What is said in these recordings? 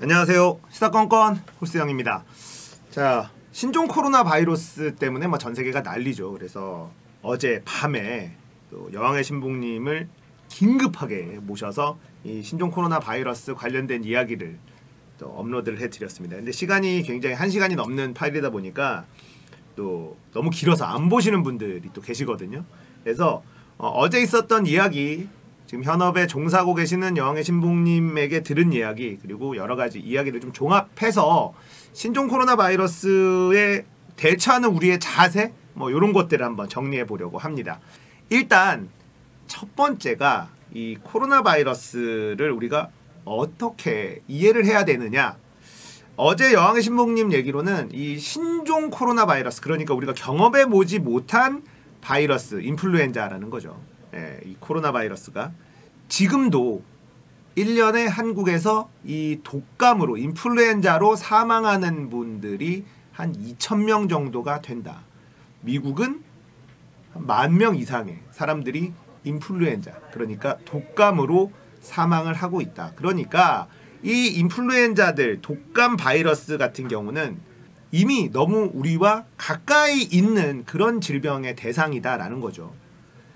안녕하세요. 시사건건 홀스영입니다. 자, 신종 코로나 바이러스 때문에 전 세계가 난리죠. 그래서 어제 밤에 또 여왕의 신부님을 긴급하게 모셔서 이 신종 코로나 바이러스 관련된 이야기를 또 업로드를 해드렸습니다. 근데 시간이 굉장히 1시간이 넘는 파일이다 보니까 또 너무 길어서 안 보시는 분들이 또 계시거든요. 그래서 어제 있었던 이야기, 지금 현업에 종사하고 계시는 여왕의 신부님에게 들은 이야기, 그리고 여러 가지 이야기를 좀 종합해서 신종 코로나 바이러스에 대처하는 우리의 자세, 이런 것들을 한번 정리해 보려고 합니다. 일단 첫 번째가 이 코로나 바이러스를 우리가 어떻게 이해를 해야 되느냐. 어제 여왕의 신부님 얘기로는 이 신종 코로나 바이러스, 그러니까 우리가 경험해 보지 못한 바이러스, 인플루엔자라는 거죠. 이 코로나 바이러스가 지금도 1년에 한국에서 이 독감으로, 인플루엔자로 사망하는 분들이 한 2,000명 정도가 된다. 미국은 10,000명 이상의 사람들이 인플루엔자, 그러니까 독감으로 사망을 하고 있다. 그러니까 이 인플루엔자들, 독감 바이러스 같은 경우는 이미 너무 우리와 가까이 있는 그런 질병의 대상이다라는 거죠.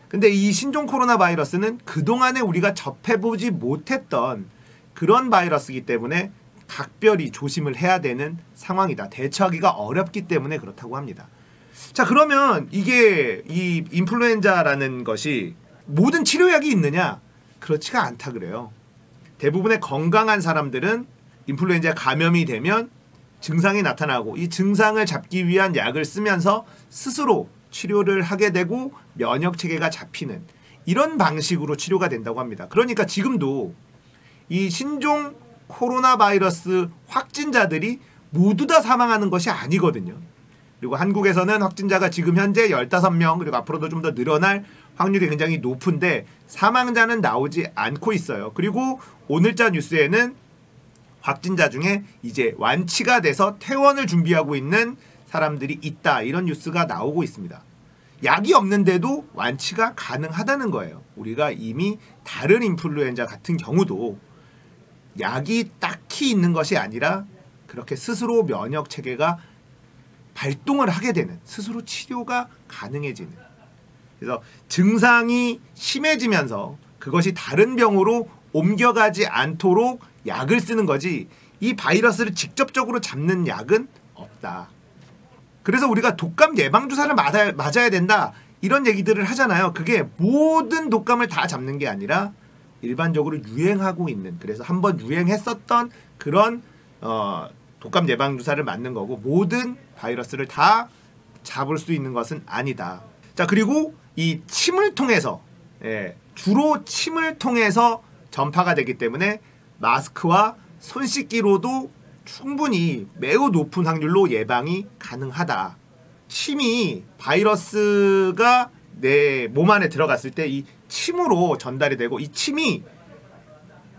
근데 이 신종 코로나 바이러스는 그동안에 우리가 접해보지 못했던 그런 바이러스이기 때문에 각별히 조심을 해야 되는 상황이다. 대처하기가 어렵기 때문에 그렇다고 합니다. 자, 그러면 이게 이 인플루엔자라는 것이 모든 치료약이 있느냐? 그렇지가 않다 그래요. 대부분의 건강한 사람들은 인플루엔자 감염이 되면 증상이 나타나고 이 증상을 잡기 위한 약을 쓰면서 스스로 치료를 하게 되고 면역체계가 잡히는 이런 방식으로 치료가 된다고 합니다. 그러니까 지금도 이 신종 코로나 바이러스 확진자들이 모두 다 사망하는 것이 아니거든요. 그리고 한국에서는 확진자가 지금 현재 15명, 그리고 앞으로도 좀 더 늘어날 확률이 굉장히 높은데 사망자는 나오지 않고 있어요. 그리고 오늘자 뉴스에는 확진자 중에 이제 완치가 돼서 퇴원을 준비하고 있는 사람들이 있다, 이런 뉴스가 나오고 있습니다. 약이 없는데도 완치가 가능하다는 거예요. 우리가 이미 다른 인플루엔자 같은 경우도 약이 딱히 있는 것이 아니라 그렇게 스스로 면역 체계가 발동을 하게 되는, 스스로 치료가 가능해지는, 그래서 증상이 심해지면서 그것이 다른 병으로 옮겨가지 않도록 약을 쓰는 거지, 이 바이러스를 직접적으로 잡는 약은 없다. 그래서 우리가 독감 예방주사를 맞아야 된다, 이런 얘기들을 하잖아요. 그게 모든 독감을 다 잡는 게 아니라 일반적으로 유행하고 있는, 그래서 한번 유행했었던 그런 독감 예방주사를 맞는 거고, 모든 바이러스를 다 잡을 수 있는 것은 아니다. 자, 그리고 이 침을 통해서, 주로 침을 통해서 전파가 되기 때문에 마스크와 손 씻기로도 충분히 매우 높은 확률로 예방이 가능하다. 침이, 바이러스가 내 몸 안에 들어갔을 때 이 침으로 전달이 되고, 이 침이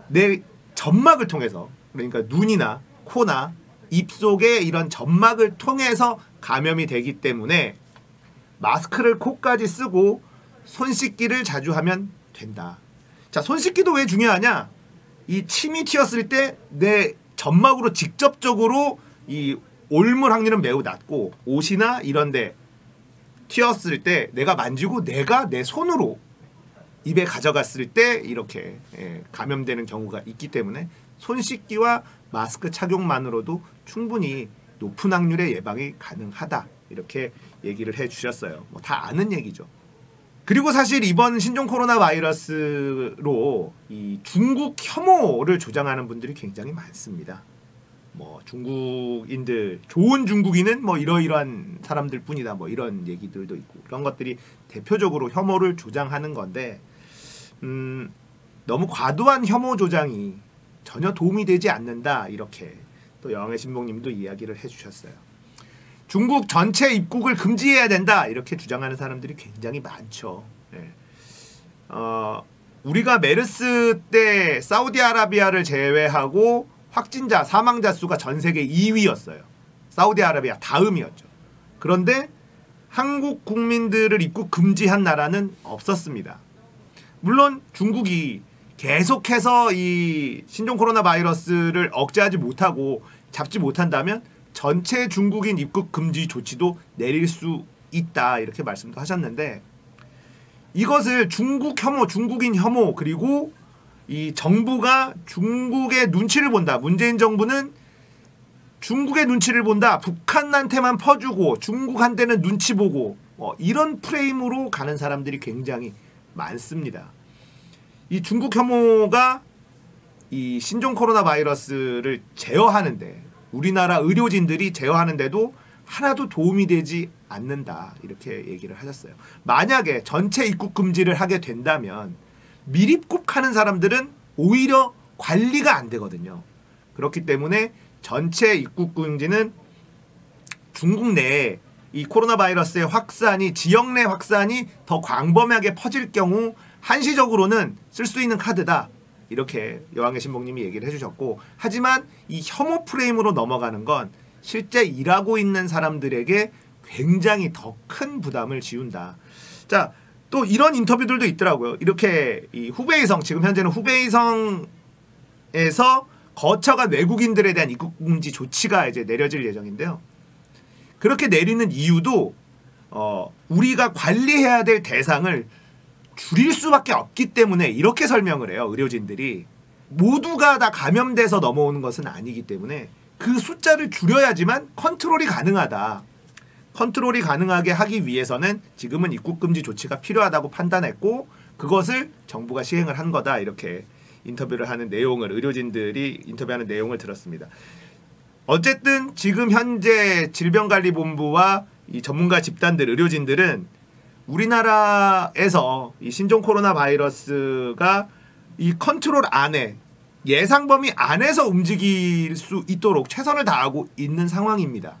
내 점막을 통해서, 그러니까 눈이나 코나 입속의 이런 점막을 통해서 감염이 되기 때문에 마스크를 코까지 쓰고 손 씻기를 자주 하면 된다. 자, 손 씻기도 왜 중요하냐? 이 침이 튀었을 때 내 점막으로 직접적으로 이 옮을 확률은 매우 낮고, 옷이나 이런 데 튀었을 때 내가 만지고 내가 내 손으로 입에 가져갔을 때 이렇게 감염되는 경우가 있기 때문에 손 씻기와 마스크 착용만으로도 충분히 높은 확률의 예방이 가능하다, 이렇게 얘기를 해주셨어요. 다 아는 얘기죠. 그리고 사실 이번 신종 코로나 바이러스로 이 중국 혐오를 조장하는 분들이 굉장히 많습니다. 중국인들, 좋은 중국인은 이러이러한 사람들 뿐이다, 이런 얘기들도 있고, 그런 것들이 대표적으로 혐오를 조장하는 건데, 너무 과도한 혐오 조장이 전혀 도움이 되지 않는다, 이렇게 또 여왕의 신부님도 이야기를 해주셨어요. 중국 전체 입국을 금지해야 된다, 이렇게 주장하는 사람들이 굉장히 많죠. 우리가 메르스 때 사우디아라비아를 제외하고 확진자, 사망자 수가 전 세계 2위였어요. 사우디아라비아 다음이었죠. 그런데 한국 국민들을 입국 금지한 나라는 없었습니다. 물론 중국이 계속해서 이 신종 코로나 바이러스를 억제하지 못하고 잡지 못한다면 전체 중국인 입국 금지 조치도 내릴 수 있다 이렇게 말씀도 하셨는데, 이것을 중국 혐오, 중국인 혐오, 그리고 이 정부가 중국의 눈치를 본다. 문재인 정부는 중국의 눈치를 본다. 북한한테만 퍼주고 중국한테는 눈치 보고 이런 프레임으로 가는 사람들이 굉장히 많습니다. 이 중국 혐오가 이 신종 코로나 바이러스를 제어하는데, 우리나라 의료진들이 제어하는데도 하나도 도움이 되지 않는다 이렇게 얘기를 하셨어요. 만약에 전체 입국 금지를 하게 된다면 밀입국하는 사람들은 오히려 관리가 안 되거든요. 그렇기 때문에 전체 입국 금지는 중국 내에 이 코로나 바이러스의 확산이, 지역 내 확산이 더 광범위하게 퍼질 경우 한시적으로는 쓸 수 있는 카드다 이렇게 여왕의 신봉님이 얘기를 해주셨고, 하지만 이 혐오 프레임으로 넘어가는 건 실제 일하고 있는 사람들에게 굉장히 더 큰 부담을 지운다. 자, 또 이런 인터뷰들도 있더라고요. 이렇게 이 후베이성, 지금 현재는 후베이성에서 거쳐간 외국인들에 대한 입국 금지 조치가 이제 내려질 예정인데요. 그렇게 내리는 이유도 우리가 관리해야 될 대상을 줄일 수밖에 없기 때문에 이렇게 설명을 해요. 의료진들이 모두가 다 감염돼서 넘어오는 것은 아니기 때문에 그 숫자를 줄여야지만 컨트롤이 가능하다. 컨트롤이 가능하게 하기 위해서는 지금은 입국금지 조치가 필요하다고 판단했고 그것을 정부가 시행을 한 거다. 이렇게 인터뷰를 하는 내용을, 의료진들이 인터뷰하는 내용을 들었습니다. 어쨌든 지금 현재 질병관리본부와 이 전문가 집단들, 의료진들은 우리나라에서 이 신종 코로나 바이러스가 이 컨트롤 안에, 예상 범위 안에서 움직일 수 있도록 최선을 다하고 있는 상황입니다.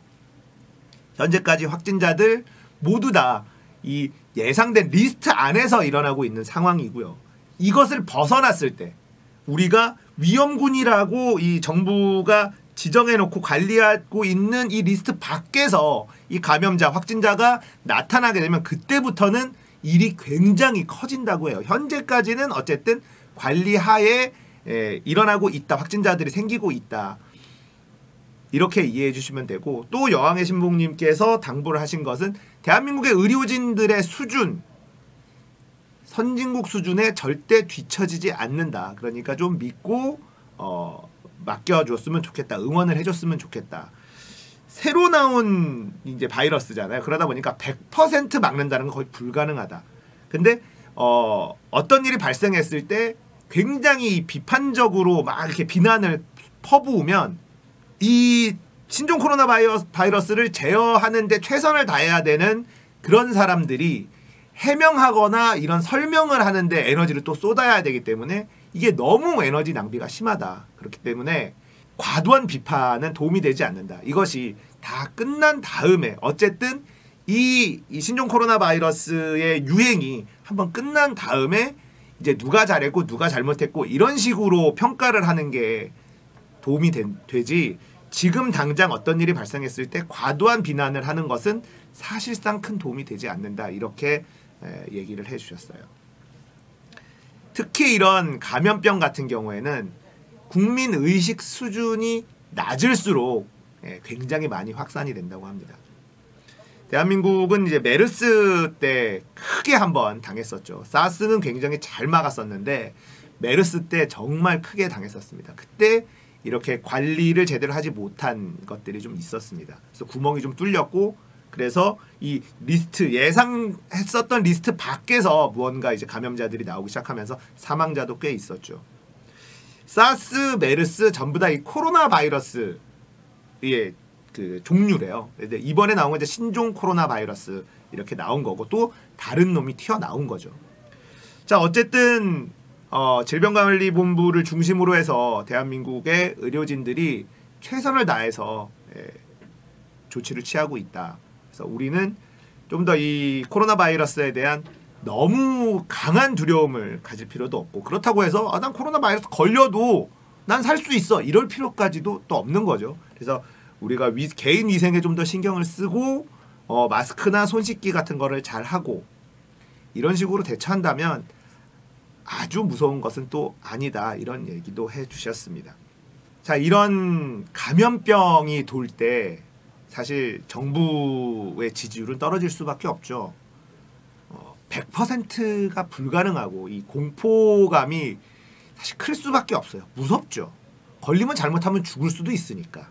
현재까지 확진자들 모두 다 이 예상된 리스트 안에서 일어나고 있는 상황이고요. 이것을 벗어났을 때 우리가 위험군이라고 이 정부가 지정해놓고 관리하고 있는 이 리스트 밖에서 이 감염자, 확진자가 나타나게 되면 그때부터는 일이 굉장히 커진다고 해요. 현재까지는 어쨌든 관리하에 일어나고 있다. 확진자들이 생기고 있다. 이렇게 이해해 주시면 되고, 또 여왕의 신봉님께서 당부를 하신 것은 대한민국의 의료진들의 수준, 선진국 수준에 절대 뒤처지지 않는다. 그러니까 좀 믿고 맡겨줬으면 좋겠다. 응원을 해줬으면 좋겠다. 새로 나온 이제 바이러스잖아요. 그러다 보니까 100% 막는다는 건 거의 불가능하다. 근데 어떤 일이 발생했을 때 굉장히 비판적으로 막 이렇게 비난을 퍼부으면 이 신종 코로나 바이러스를 제어하는데 최선을 다해야 되는 그런 사람들이 해명하거나 이런 설명을 하는데 에너지를 또 쏟아야 되기 때문에 이게 너무 에너지 낭비가 심하다. 그렇기 때문에 과도한 비판은 도움이 되지 않는다. 이것이 다 끝난 다음에, 어쨌든 이 신종 코로나 바이러스의 유행이 한번 끝난 다음에 이제 누가 잘했고 누가 잘못했고 이런 식으로 평가를 하는 게 도움이 되지, 지금 당장 어떤 일이 발생했을 때 과도한 비난을 하는 것은 사실상 큰 도움이 되지 않는다. 이렇게 얘기를 해주셨어요. 특히 이런 감염병 같은 경우에는 국민 의식 수준이 낮을수록 굉장히 많이 확산이 된다고 합니다. 대한민국은 이제 메르스 때 크게 한번 당했었죠. 사스는 굉장히 잘 막았었는데 메르스 때 정말 크게 당했었습니다. 그때 이렇게 관리를 제대로 하지 못한 것들이 좀 있었습니다. 그래서 구멍이 좀 뚫렸고, 그래서 이 리스트, 예상했었던 리스트 밖에서 무언가 이제 감염자들이 나오기 시작하면서 사망자도 꽤 있었죠. 사스, 메르스 전부 다 이 코로나 바이러스의 그 종류래요. 근데 이번에 나온 건 이제 신종 코로나 바이러스 이렇게 나온 거고, 또 다른 놈이 튀어나온 거죠. 자, 어쨌든 질병관리본부를 중심으로 해서 대한민국의 의료진들이 최선을 다해서 조치를 취하고 있다. 그래서 우리는 좀 더 이 코로나 바이러스에 대한 너무 강한 두려움을 가질 필요도 없고, 그렇다고 해서 난 코로나 바이러스 걸려도 난 살 수 있어 이럴 필요까지도 또 없는 거죠. 그래서 우리가 개인 위생에 좀 더 신경을 쓰고 마스크나 손 씻기 같은 거를 잘 하고 이런 식으로 대처한다면 아주 무서운 것은 또 아니다. 이런 얘기도 해주셨습니다. 자, 이런 감염병이 돌 때 사실 정부의 지지율은 떨어질 수밖에 없죠. 100%가 불가능하고 이 공포감이 사실 클 수밖에 없어요. 무섭죠. 걸리면 잘못하면 죽을 수도 있으니까.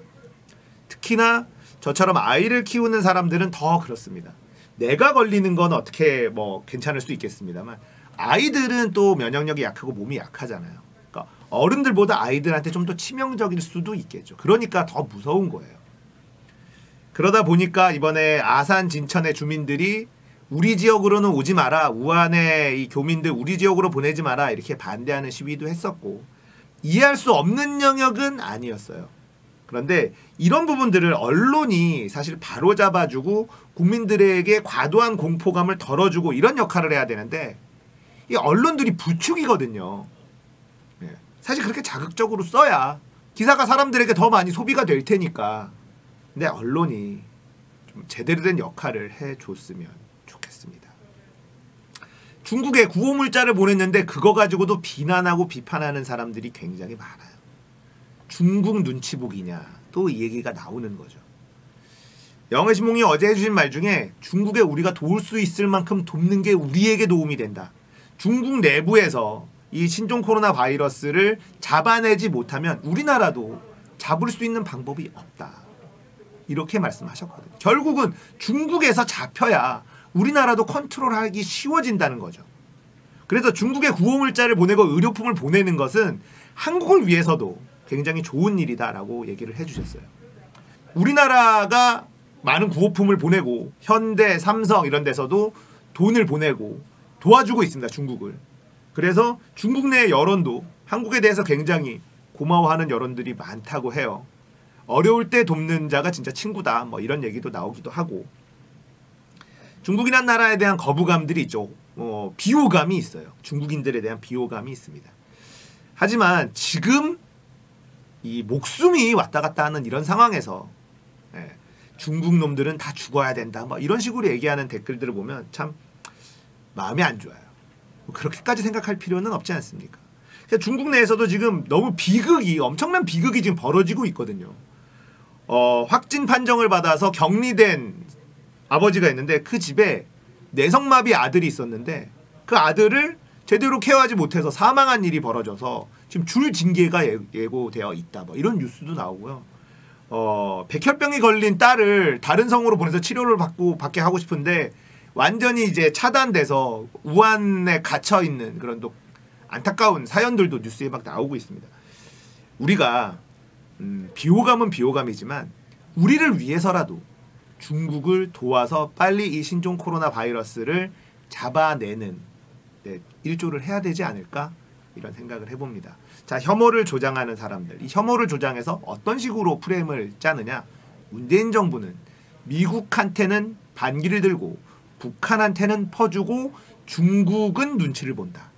특히나 저처럼 아이를 키우는 사람들은 더 그렇습니다. 내가 걸리는 건 어떻게 뭐 괜찮을 수 있겠습니다만 아이들은 또 면역력이 약하고 몸이 약하잖아요. 그러니까 어른들보다 아이들한테 좀 더 치명적일 수도 있겠죠. 그러니까 더 무서운 거예요. 그러다 보니까 이번에 아산 진천의 주민들이 우리 지역으로는 오지 마라. 우한의 이 교민들 우리 지역으로 보내지 마라. 이렇게 반대하는 시위도 했었고 이해할 수 없는 영역은 아니었어요. 그런데 이런 부분들을 언론이 사실 바로잡아주고 국민들에게 과도한 공포감을 덜어주고 이런 역할을 해야 되는데 이 언론들이 부축이거든요. 사실 그렇게 자극적으로 써야 기사가 사람들에게 더 많이 소비가 될 테니까. 근데 언론이 좀 제대로 된 역할을 해줬으면 좋겠습니다. 중국에 구호물자를 보냈는데 그거 가지고도 비난하고 비판하는 사람들이 굉장히 많아요. 중국 눈치 보기냐 또 이 얘기가 나오는 거죠. 영의 신봉이 어제 해주신 말 중에 중국에 우리가 도울 수 있을 만큼 돕는 게 우리에게 도움이 된다. 중국 내부에서 이 신종 코로나 바이러스를 잡아내지 못하면 우리나라도 잡을 수 있는 방법이 없다. 이렇게 말씀하셨거든요. 결국은 중국에서 잡혀야 우리나라도 컨트롤하기 쉬워진다는 거죠. 그래서 중국에 구호물자를 보내고 의료품을 보내는 것은 한국을 위해서도 굉장히 좋은 일이다라고 얘기를 해주셨어요. 우리나라가 많은 구호품을 보내고 현대, 삼성 이런 데서도 돈을 보내고 도와주고 있습니다. 중국을. 그래서 중국 내 여론도 한국에 대해서 굉장히 고마워하는 여론들이 많다고 해요. 어려울 때 돕는 자가 진짜 친구다. 뭐 이런 얘기도 나오기도 하고. 중국이란 나라에 대한 거부감들이 있죠. 비호감이 있어요. 중국인들에 대한 비호감이 있습니다. 하지만 지금 이 목숨이 왔다 갔다 하는 이런 상황에서 중국 놈들은 다 죽어야 된다. 뭐 이런 식으로 얘기하는 댓글들을 보면 참 마음이 안 좋아요. 그렇게까지 생각할 필요는 없지 않습니까? 중국 내에서도 지금 너무 엄청난 비극이 지금 벌어지고 있거든요. 확진 판정을 받아서 격리된 아버지가 있는데 그 집에 내성마비 아들이 있었는데 그 아들을 제대로 케어하지 못해서 사망한 일이 벌어져서 지금 줄 징계가 예고되어 있다. 뭐 이런 뉴스도 나오고요. 백혈병이 걸린 딸을 다른 성으로 보내서 치료를 받게 하고 싶은데 완전히 이제 차단돼서 우한에 갇혀 있는 그런 또 안타까운 사연들도 뉴스에 막 나오고 있습니다. 우리가 비호감은 비호감이지만 우리를 위해서라도 중국을 도와서 빨리 이 신종 코로나 바이러스를 잡아내는 일조를 해야 되지 않을까 이런 생각을 해봅니다. 자, 혐오를 조장하는 사람들, 이 혐오를 조장해서 어떤 식으로 프레임을 짜느냐. 문재인 정부는 미국한테는 반기를 들고 북한한테는 퍼주고 중국은 눈치를 본다.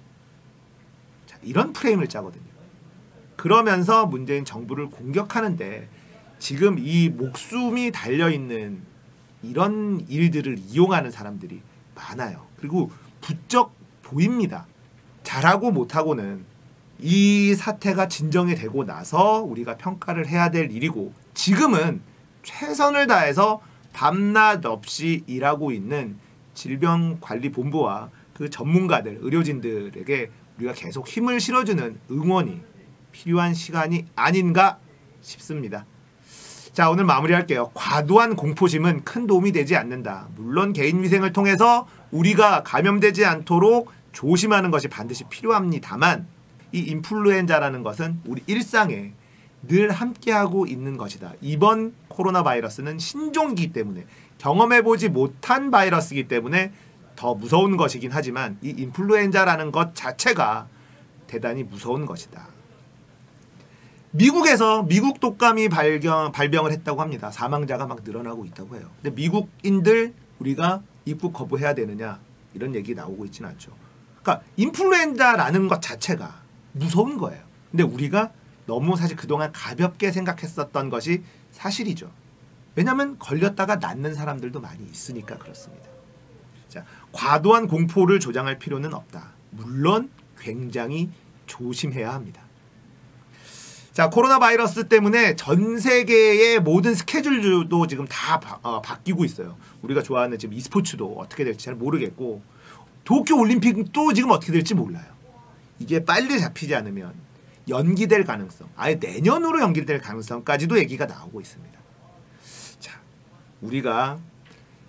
자, 이런 프레임을 짜거든요. 그러면서 문재인 정부를 공격하는데 지금 이 목숨이 달려있는 이런 일들을 이용하는 사람들이 많아요. 그리고 부쩍 보입니다. 잘하고 못하고는 이 사태가 진정이 되고 나서 우리가 평가를 해야 될 일이고 지금은 최선을 다해서 밤낮 없이 일하고 있는 질병관리본부와 그 전문가들, 의료진들에게 우리가 계속 힘을 실어주는 응원이 필요한 시간이 아닌가 싶습니다. 자, 오늘 마무리할게요. 과도한 공포심은 큰 도움이 되지 않는다. 물론 개인위생을 통해서 우리가 감염되지 않도록 조심하는 것이 반드시 필요합니다만 이 인플루엔자라는 것은 우리 일상에 늘 함께하고 있는 것이다. 이번 코로나 바이러스는 신종이기 때문에 경험해보지 못한 바이러스이기 때문에 더 무서운 것이긴 하지만 이 인플루엔자라는 것 자체가 대단히 무서운 것이다. 미국에서 미국 독감이 발병을 했다고 합니다. 사망자가 막 늘어나고 있다고 해요. 근데 미국인들 우리가 입국 거부해야 되느냐 이런 얘기 나오고 있지는 않죠. 그러니까 인플루엔자라는 것 자체가 무서운 거예요. 근데 우리가 너무 사실 그동안 가볍게 생각했었던 것이 사실이죠. 왜냐하면 걸렸다가 낫는 사람들도 많이 있으니까 그렇습니다. 자, 과도한 공포를 조장할 필요는 없다. 물론 굉장히 조심해야 합니다. 자, 코로나 바이러스 때문에 전 세계의 모든 스케줄도 지금 다 바뀌고 있어요. 우리가 좋아하는 지금 e스포츠도 어떻게 될지 잘 모르겠고 도쿄 올림픽도 지금 어떻게 될지 몰라요. 이게 빨리 잡히지 않으면 연기될 가능성, 아예 내년으로 연기될 가능성까지도 얘기가 나오고 있습니다. 자, 우리가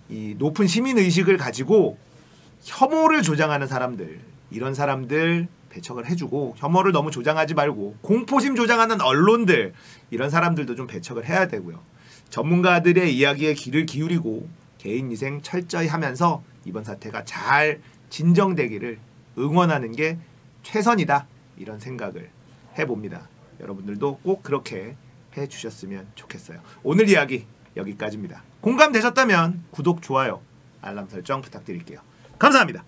이 높은 시민의식을 가지고 혐오를 조장하는 사람들, 이런 사람들 배척을 해주고, 혐오를 너무 조장하지 말고 공포심 조장하는 언론들, 이런 사람들도 좀 배척을 해야 되고요. 전문가들의 이야기에 귀를 기울이고 개인위생 철저히 하면서 이번 사태가 잘 진정되기를 응원하는 게 최선이다, 이런 생각을 해봅니다. 여러분들도 꼭 그렇게 해주셨으면 좋겠어요. 오늘 이야기 여기까지입니다. 공감되셨다면 구독, 좋아요, 알람 설정 부탁드릴게요. 감사합니다.